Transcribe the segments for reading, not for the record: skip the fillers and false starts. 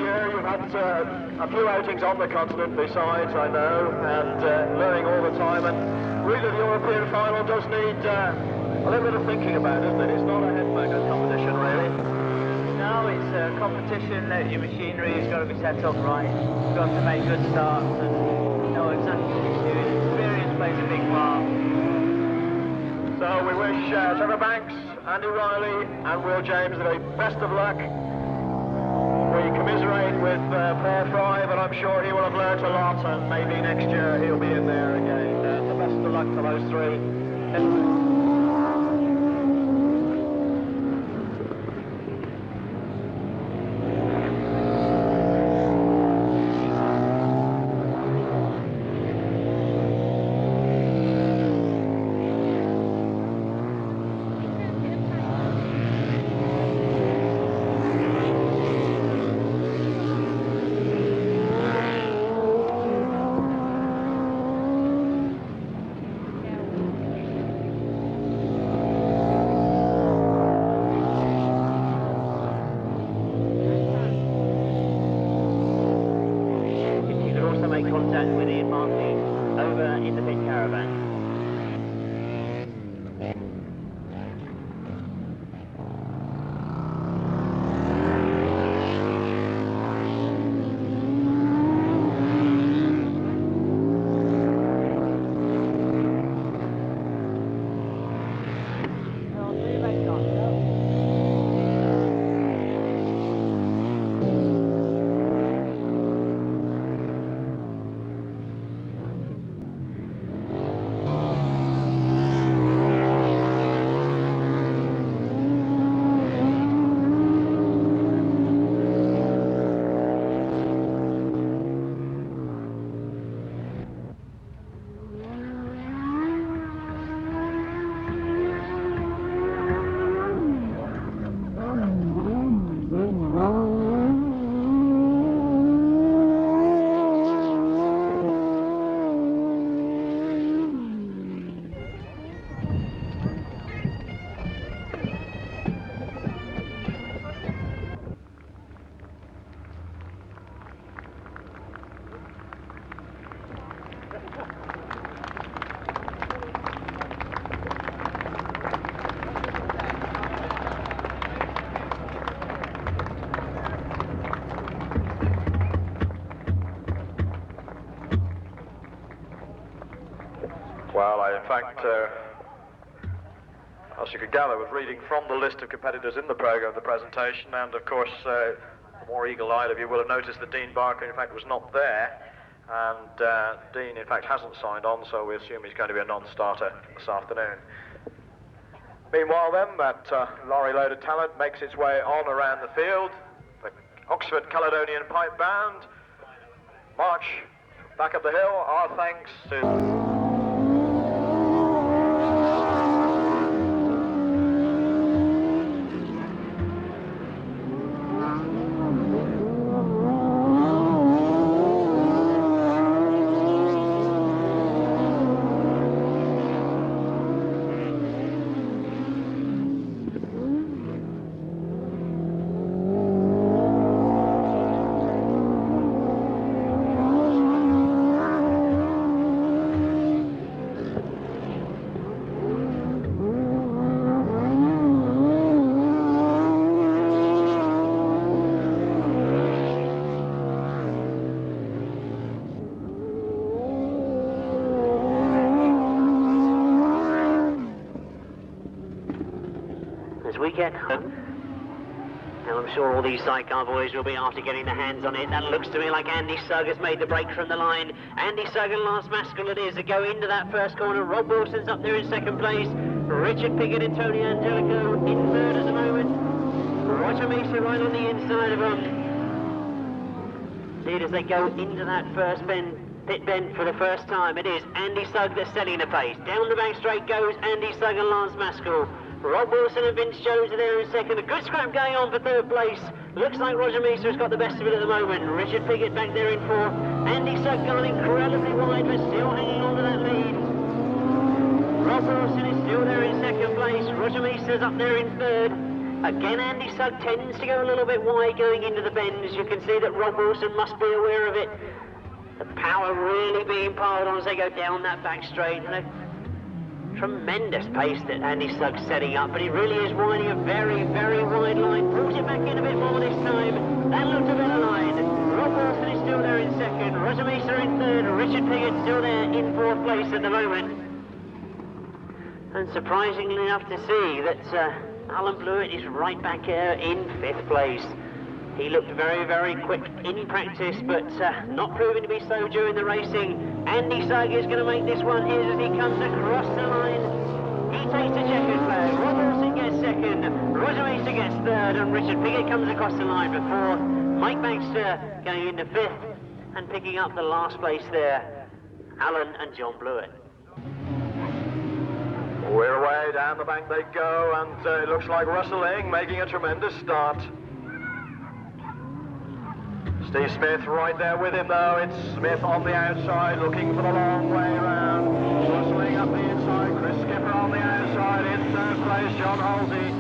year. You've had a few outings on the continent besides, I know, and learning all the time. And really, the European final does need a little bit of thinking about, isn't it? It's not a headbanger competition, really. No, it's a competition that your machinery has got to be set up right. You've got to make good starts and know exactly what you're doing. Experience plays a big part. So we wish Trevor Banks, Andy Riley and Will James the best of luck. We commiserate with Paul Fry, but I'm sure he will have learnt a lot, and maybe next year he'll be in there again. The best of luck to those three. Contact with Ian Martin over in the pit caravan. Well, I, in fact, as you could gather, was reading from the list of competitors in the programme of the presentation, and of course, the more eagle-eyed of you will have noticed that Dean Barker, in fact, was not there, and Dean, in fact, hasn't signed on, so we assume he's going to be a non-starter this afternoon. Meanwhile, then, that lorry-loaded talent makes its way on around the field. The Oxford Caledonian Pipe Band march back up the hill. Our thanks to... We get home, and I'm sure all these sidecar boys will be after getting their hands on it. That looks to me like Andy Sugg has made the break from the line. Andy Sugg and Lance Maskell it is to go into that first corner. Rob Wilson's up there in second place. Richard Piggott and Tony Angelico in third at the moment. Roger Mesa right on the inside of them. See it as they go into that first pit bend for the first time. It is Andy Sugg that's setting the pace. Down the back straight goes Andy Sugg and Lance Maskell. Rob Wilson and Vince Jones are there in second. A good scrap going on for third place. Looks like Roger Mesa has got the best of it at the moment. Richard Piggott back there in fourth. Andy Sugg gone incredibly wide, but still hanging on to that lead. Rob Wilson is still there in second place. Roger Mesa's up there in third. Again, Andy Sugg tends to go a little bit wide going into the bends. You can see that Rob Wilson must be aware of it. The power really being piled on as they go down that back straight. And a tremendous pace that Andy Sugg's setting up, but he really is winding a very, very wide line. Pulls it back in a bit more this time. That looked a better line. Rob Wilson is still there in second. Roger Mesa in third. Richard Piggott still there in fourth place at the moment. And surprisingly enough to see that Alan Blewett is right back here in fifth place. He looked very, very quick in practice, but not proving to be so during the racing. Andy Sugg is going to make this one here as he comes across the line. He takes the checkered flag. Rob Wilson gets second. Roger Mesa gets third, and Richard Piggott comes across the line for fourth. Mike Baxter going into fifth, and picking up the last place there, Alan and John Blewett. We're away, down the bank they go, and it looks like Russell Ing making a tremendous start. Steve Smith right there with him though. It's Smith on the outside looking for the long way round. Russell Ing up the inside, Chris Skipper on the outside, in third place John Halsey.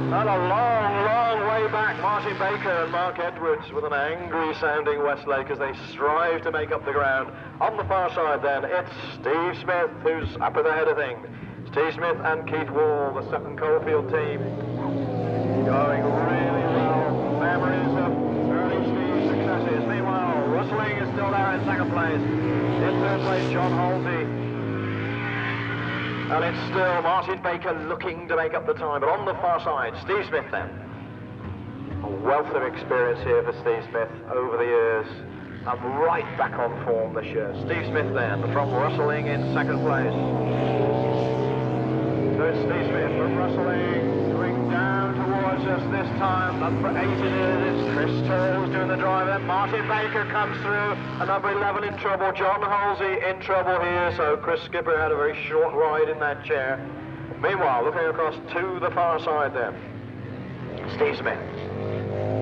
And a long way back, Martin Baker and Mark Edwards with an angry sounding Westlake as they strive to make up the ground. On the far side then, it's Steve Smith who's up at the head of things. Steve Smith and Keith Wall, the Sutton Coldfield team, going really well. Memories of early Steve's successes. Meanwhile, Russell Ing is still there in second place. In third place, John Halsey. And it's still Martin Baker looking to make up the time. But on the far side, Steve Smith then. A wealth of experience here for Steve Smith over the years. And right back on form this year. Steve Smith then from Russell Ing in second place. So it's Steve Smith from Russell Ing going down towards us this time. Number 8 it is. It's Chris Tolles doing the drive there. Martin Baker comes through. And number 11 in trouble. John Halsey in trouble here. So Chris Skipper had a very short ride in that chair. Meanwhile, looking across to the far side then. Steve Smith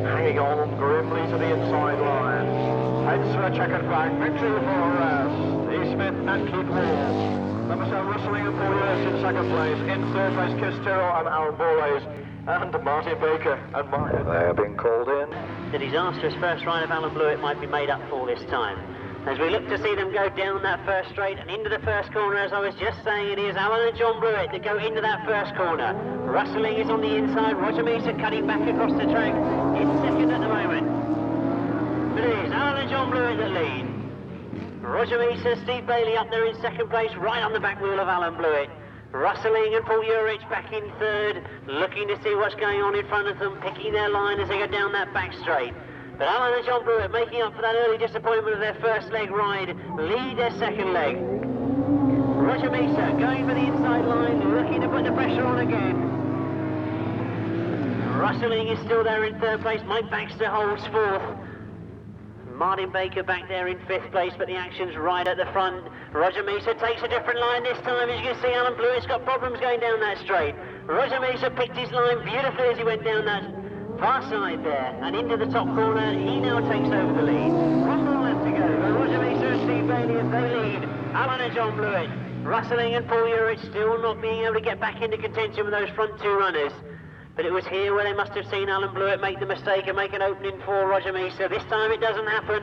hanging on grimly to the inside line. Heads for a checkered flag. Victory for Steve Smith and Keith Wall. Number 7, Russell Ing and Paul Lewis in second place. In third place, Kiss Tyrrell and Alan Borlays. And Martin Baker and Mark. They're being called in. The disastrous first ride of Alan Blewett might be made up for this time. As we look to see them go down that first straight and into the first corner, as I was just saying, it is Alan and John Blewett that go into that first corner. Russell Ing is on the inside. Roger Mesa cutting back across the track in second at the moment. But it is Alan and John Blewett that lead. Roger Mesa, Steve Bailey up there in second place, right on the back wheel of Alan Blewett. Russell Ing and Paul Urich back in third, looking to see what's going on in front of them, picking their line as they go down that back straight. But Alan and John Blewett, making up for that early disappointment of their first leg ride, lead their second leg. Roger Mesa going for the inside line, looking to put the pressure on again. Russell Ing is still there in third place. Mike Baxter holds fourth. Martin Baker back there in fifth place, but the action's right at the front. Roger Mesa takes a different line this time. As you can see, Alan Blewett's got problems going down that straight. Roger Mesa picked his line beautifully as he went down that far side there and into the top corner. He now takes over the lead. One more left to go. Roger Mesa and Steve Bailey as they lead. Alan and John Blewett. Russell Ing and Paul Urich still not being able to get back into contention with those front two runners. But it was here where they must have seen Alan Blewett make the mistake and make an opening for Roger Mesa. This time it doesn't happen.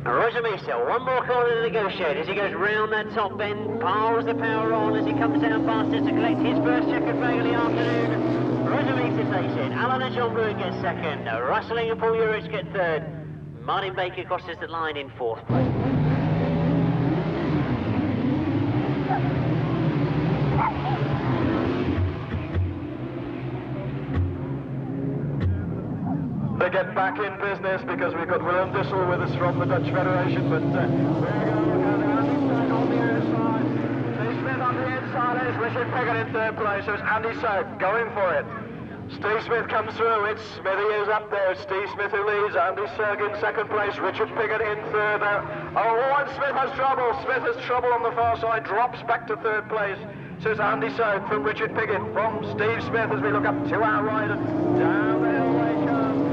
Roger Mesa, one more corner to negotiate as he goes round that top bend, piles the power on as he comes down faster to collect his first checkered flag of the afternoon. Roger Mesa takes it. Alan and John Blewett get second. Russell Ing and Paul Urich get third. Martin Baker crosses the line in fourth place. They get back in business because we've got Willem Dissel with us from the Dutch Federation, but there we go, Andy Sugg on the inside. Steve Smith on the inside, and it's Richard Piggott in third place, so it's Andy Sugg going for it. Steve Smith comes through, it's Smithy is up there, it's Steve Smith who leads, Andy Sugg in second place, Richard Piggott in third. And Smith has trouble, Smith has trouble on the far side, drops back to third place. So it's Andy Sugg from Richard Piggott, from Steve Smith as we look up to our right and down the hill they come.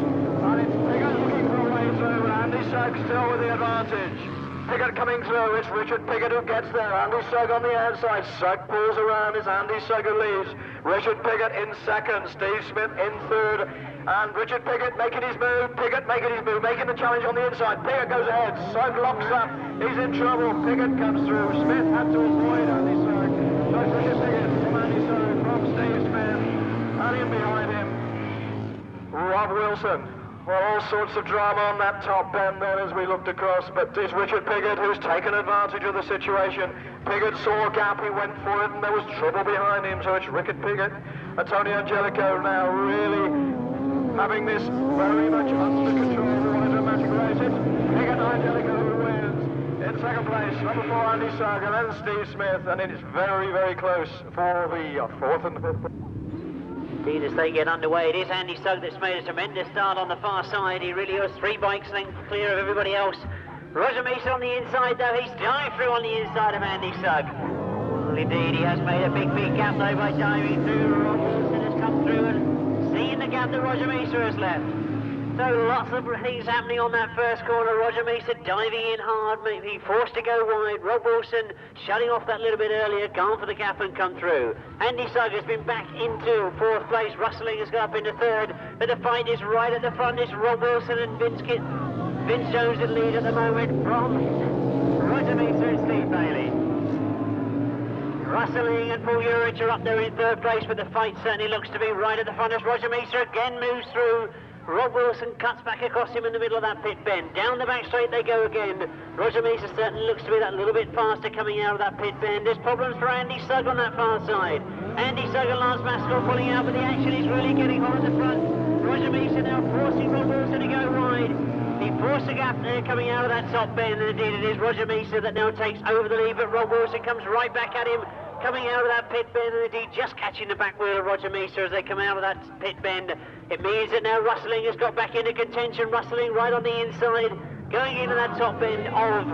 And it's Piggott looking for a way through, but Andy Sugg still with the advantage. Piggott coming through. It's Richard Piggott who gets there. Andy Sugg on the outside. Sugg pulls around. It's Andy Sugg who leads. Richard Piggott in second. Steve Smith in third. And Richard Piggott making his move. Piggott making his move. Making the challenge on the inside. Piggott goes ahead. Sugg locks up. He's in trouble. Piggott comes through. Smith had to avoid Andy Sugg. So it's Richard Piggott from Andy Sugg from Steve Smith. And in behind him, Rob Wilson. Well, all sorts of drama on that top bend then as we looked across, but it's Richard Piggott who's taken advantage of the situation. Piggott saw a gap, he went for it, and there was trouble behind him, so it's Richard Piggott. And Tony Angelico now really having this very much under control for one of the dramatic race. It's Piggott and Angelico who wins. In second place, number 4, Andy Sugg, and then Steve Smith, and it is very, very close for the 4th and 5th. Indeed, as they get underway, it is Andy Sugg that's made a tremendous start on the far side. He really was 3 bikes length clear of everybody else. Roger Mason on the inside, though. He's dived through on the inside of Andy Sugg. Well, indeed, he has made a big, big gap, though, by diving through. Rob Wilson has come through and seen the gap that Roger Mason has left. So lots of things happening on that first corner. Roger Mason diving in hard, maybe forced to go wide. Rob Wilson shutting off that little bit earlier, gone for the gap and come through. Andy Sugg has been back into 4th place. Rustling has got up into 3rd, but the fight is right at the front. It's Rob Wilson and Vince Jones in lead at the moment from Roger Mason and Steve Bailey. Rustling and Paul Urich are up there in 3rd place, but the fight certainly looks to be right at the front as Roger Mason again moves through. Rob Wilson cuts back across him in the middle of that pit bend. Down the back straight they go again. Roger Mason certainly looks to be that little bit faster coming out of that pit bend. There's problems for Andy Sugg on that far side. Andy Sugg and Lance Maskell pulling out, but the action is really getting hot at the front. Roger Mason now forcing Rob Wilson to go wide. He forced a gap there coming out of that top bend, and indeed it is Roger Mason that now takes over the lead, but Rob Wilson comes right back at him. Coming out of that pit bend, and indeed just catching the back wheel of Roger Mason as they come out of that pit bend. It means that now Rustling has got back into contention. Rustling right on the inside, going into that top bend of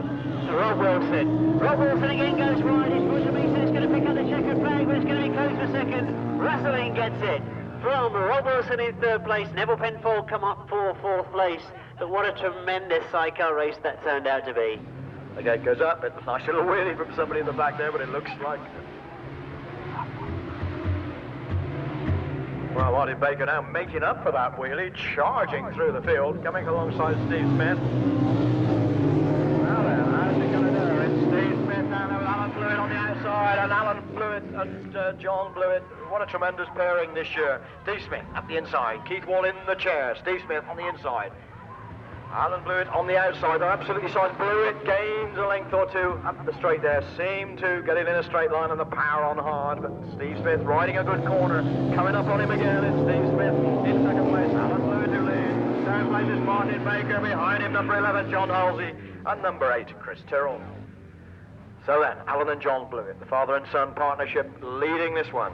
Rob Wilson. Rob Wilson again goes wide. It's Roger Mason who's going to pick up the checkered flag, but it's going to be close for second. Rustling gets it from Rob Wilson in 3rd place. Neville Penfold come up for 4th place. But what a tremendous sidecar race that turned out to be. The gate goes up. It's a nice little wheelie from somebody in the back there, but it looks like... Well, Martin Baker now making up for that wheelie, charging through the field, coming alongside Steve Smith. Now then, how's he going to do? It's Steve Smith now with Alan Blewett on the outside, and Alan Blewett and John Blewett. What a tremendous pairing this year. Steve Smith at the inside, Keith Wall in the chair, Steve Smith on the inside. Alan Blewett on the outside, they're absolutely solid. Blewett gains a length or two up the straight there, seemed to get it in a straight line and the power on hard, but Steve Smith riding a good corner, coming up on him again. It's Steve Smith in 2nd place, Alan Blewett who leads. 3rd place is Martin Baker, behind him number 11, John Halsey, and number 8, Chris Tyrrell. So then, Alan and John Blewett, the father and son partnership, leading this one.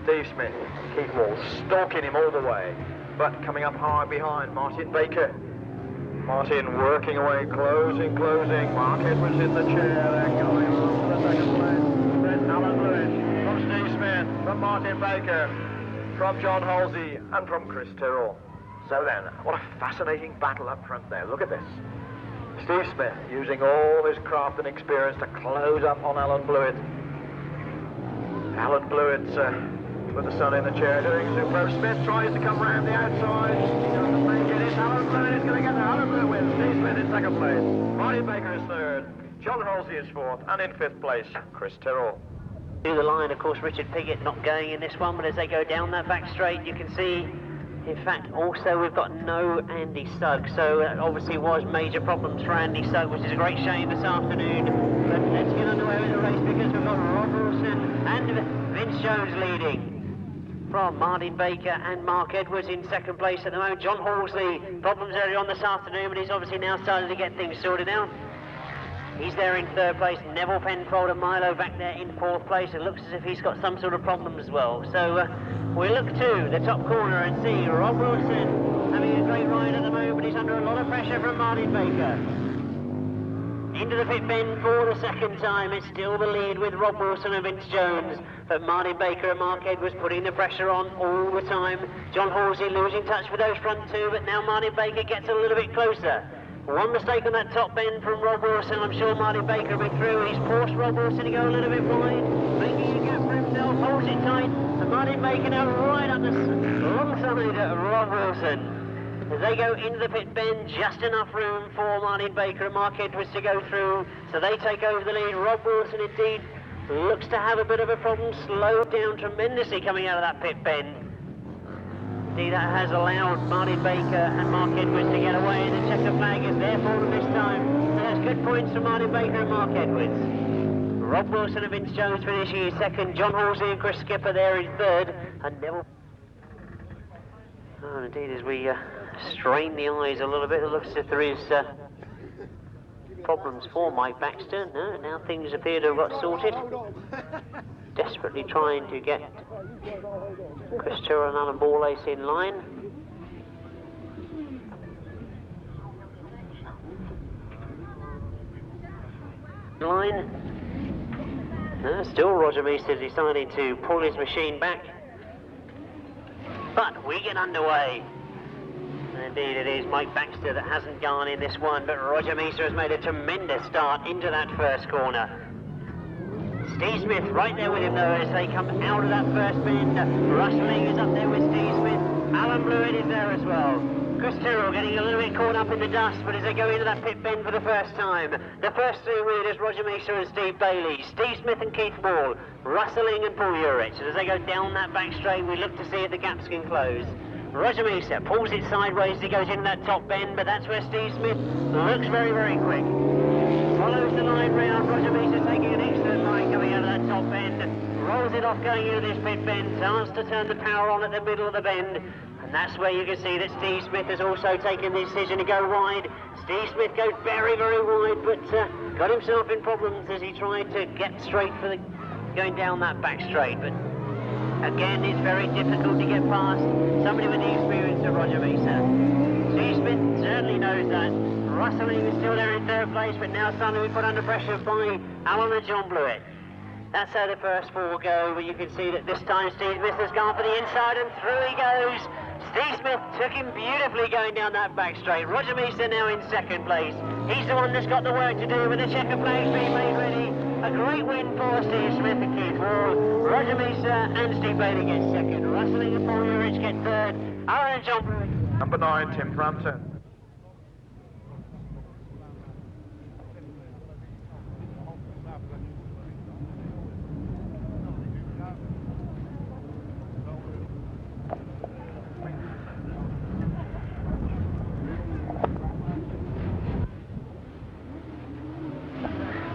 Steve Smith, Keith Wall, stalking him all the way, but coming up hard behind Martin Baker. Martin working away, closing. Mark Edwards in the chair, they're going on for the 2nd place. Then Alan Blewett from Steve Smith, from Martin Baker, from John Halsey, and from Chris Tyrrell. So then, what a fascinating battle up front there. Look at this. Steve Smith using all his craft and experience to close up on Alan Blewett. Alan Blewett's with the son in the chair doing superb. Smith tries to come round the outside. He doesn't make it. It's Alan Blewett. It's going to get there. Alan Blewett wins. Steve Smith in 2nd place. Martin Baker is 3rd. John Halsey is 4th. And in 5th place, Chris Tyrrell. To the line, of course, Richard Piggott not going in this one, but as they go down that back straight, you can see, in fact, also we've got no Andy Sugg. So that obviously was major problems for Andy Sugg, which is a great shame this afternoon. But let's get underway with the race because we've got Rob Wilson and Vince Jones leading. From Martin Baker and Mark Edwards in 2nd place at the moment. John Halsey, problems earlier on this afternoon, but he's obviously now starting to get things sorted out. He's there in 3rd place. Neville Penfold and Milo back there in 4th place. It looks as if he's got some sort of problem as well. So we look to the top corner and see Rob Wilson having a great ride at the moment, but he's under a lot of pressure from Martin Baker. Into the pit bend for the 2nd time. It's still the lead with Rob Wilson and Vince Jones. But Martin Baker and Mark Edwards putting the pressure on all the time. John Halsey losing touch with those front 2, but now Martin Baker gets a little bit closer. One mistake on that top bend from Rob Wilson. I'm sure Martin Baker will be through. He's forced Rob Wilson to go a little bit wide, making a gap for himself, holds it tight, and Martin Baker now right up the alongside Rob Wilson. As they go into the pit bend, just enough room for Martin Baker and Mark Edwards to go through, so they take over the lead. Rob Wilson indeed looks to have a bit of a problem, slowed down tremendously coming out of that pit bend. Indeed, that has allowed Martin Baker and Mark Edwards to get away, and the checker flag is there for them this time. So that's good points for Martin Baker and Mark Edwards. Rob Wilson and Vince Jones finishing in second, John Halsey and Chris Skipper there in third, and Neville. Oh, indeed, as we strain the eyes a little bit, it looks as if there is problems for Mike Baxter. No, now things appear to have got sorted. Desperately trying to get Chris Tyrrell and Alan Ball-Ace in line. No, still Roger Meester deciding to pull his machine back. But we get underway. And indeed it is Mike Baxter that hasn't gone in this one, but Roger Meester has made a tremendous start into that first corner. Steve Smith right there with him though as they come out of that first bend. Rustling is up there with Steve Smith. Alan Blewett is there as well. Chris Tyrrell getting a little bit caught up in the dust, but as they go into that pit bend for the first time, the first three leaders, Roger Meester and Steve Bailey, Steve Smith and Keith Wall, rustling and Paul Urich. And as they go down that back straight, we look to see if the gaps can close. Roger Meester pulls it sideways as he goes into that top bend, but that's where Steve Smith looks very, very quick. Follows the line round, Roger Meester taking an excellent line coming out of that top bend, rolls it off going into this pit bend, chance to turn the power on at the middle of the bend, and that's where you can see that Steve Smith has also taken the decision to go wide. Steve Smith goes very, very wide, but got himself in problems as he tried to get straight for the going down that back straight, but again, it's very difficult to get past somebody with the experience of Roger Meester. Steve Smith certainly knows that. Rustling is still there in third place, but now starting to be put under pressure by Alan and John Blewett. That's how the first four go, but you can see that this time Steve Smith has gone for the inside and through he goes. Steve Smith took him beautifully going down that back straight. Roger Meester now in second place. He's the one that's got the work to do with the checker flags being made ready. A great win for Steve Smith and Keith Wall. Roger Meester and Steve Bailey get second. Rustling and Paul Urich get third. Alan and John Blewett. Number 9, Tim Frampton.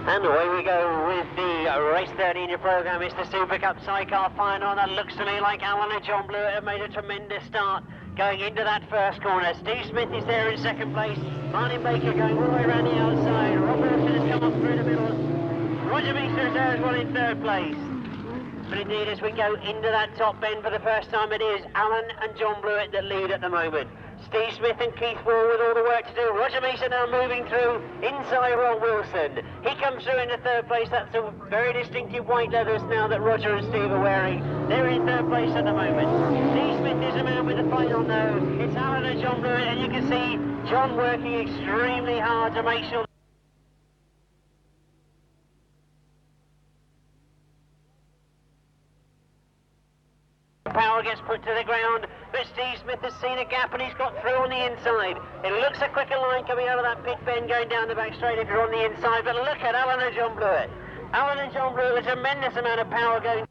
And away we go with the race 13 program. It's the Super Cup Sidecar final, and that looks to me like Alan and John Blewett have made a tremendous start going into that first corner. Steve Smith is there in second place. Martin Baker going all the way around the outside. Rob Wilson has come up through the middle. Roger Meester is there as well in third place. But indeed, as we go into that top bend for the first time, it is Alan and John Blewett that lead at the moment. Steve Smith and Keith Wall with all the work to do. Roger Meester now moving through inside Rob Wilson. He comes through into third place. That's the very distinctive white leathers now that Roger and Steve are wearing. They're in third place at the moment. Steve Smith is the man with the final no. It's Alan and John Blewett, and you can see John working extremely hard to make sure power gets put to the ground, but Steve Smith has seen a gap and he's got through on the inside. It looks a quicker line coming out of that pit bend going down the back straight if you're on the inside, but look at Alan and John Blewett. Alan and John Blewett, a tremendous amount of power going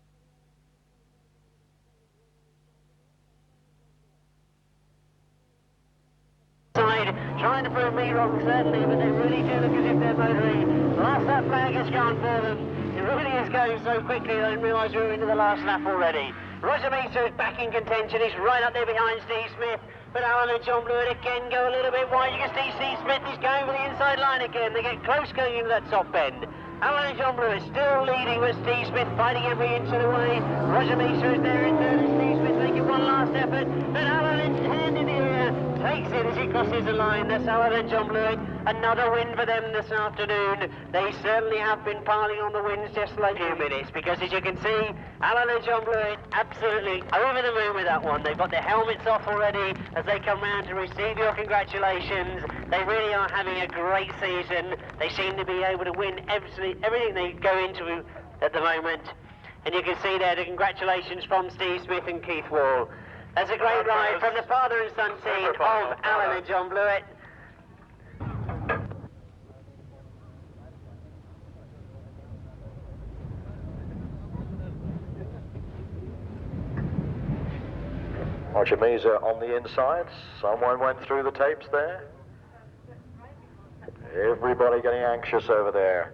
inside, trying to prove me wrong certainly, but they really do look as if they're motoring. Last lap flag has gone for them. It really is going so quickly I didn't realise we were into the last lap already. Roger Meester is back in contention. He's right up there behind Steve Smith. But Alan and John Blewett again go a little bit wide. You can see Steve Smith is going for the inside line again. They get close going into that top bend. Alan and John Blewett still leading with Steve Smith fighting every inch of the way. Roger Meester is there in third and Steve Smith making one last effort. But Alan, hand in the air, takes it soon as he crosses the line. That's Alan and John Blewett. Another win for them this afternoon. They certainly have been piling on the wins just like 2 minutes, because as you can see, Alan and John Blewett absolutely over the moon with that one. They've got their helmets off already as they come round to receive your congratulations. They really are having a great season. They seem to be able to win everything they go into at the moment. And you can see there the congratulations from Steve Smith and Keith Wall. That's a great ride from the father and son team of Alan and John Blewett. Roger Meza on the inside. Someone went through the tapes there. Everybody getting anxious over there.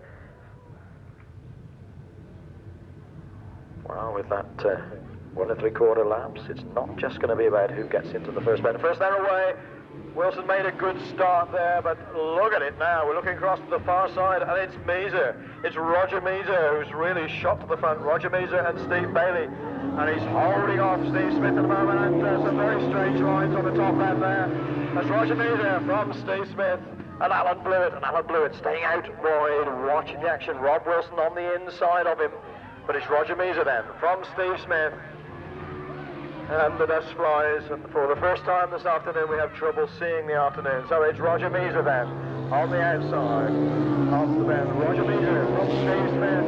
Well, with that 1 3/4 laps, it's not just going to be about who gets into the first bend. First they're away. Wilson made a good start there, but look at it now. We're looking across to the far side, and it's Meza. It's Roger Meza who's really shot to the front. Roger Meza and Steve Bailey. And he's holding off Steve Smith at the moment, and some very strange lines on the top end there. That's Roger Meza from Steve Smith and Alan Blewett. And Alan Blewett staying out wide, watching the action. Rob Wilson on the inside of him. But it's Roger Meza then from Steve Smith. And the dust flies, and for the first time this afternoon we have trouble seeing the afternoon. So it's Roger Meza then on the outside of the bend. Roger Meza from Steve Smith.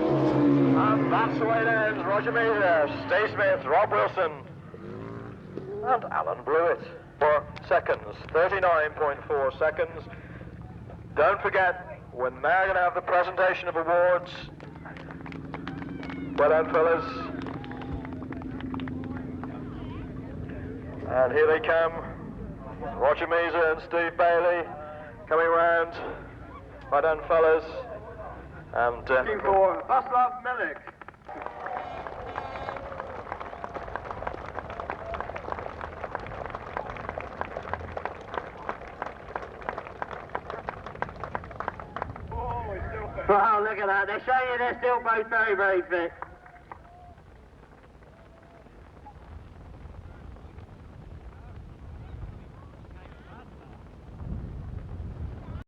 And that's the way it ends. Roger Meza, Steve Smith, Rob Wilson, and Alan Blewett. 4 seconds, 39.4 seconds. Don't forget, we're now going to have the presentation of awards. Well done, fellas. And here they come, Roger Meza and Steve Bailey coming round. Well done, fellas. And looking for Vaslav Milik. Wow, look at that. They're showing you they're still both very, very fit.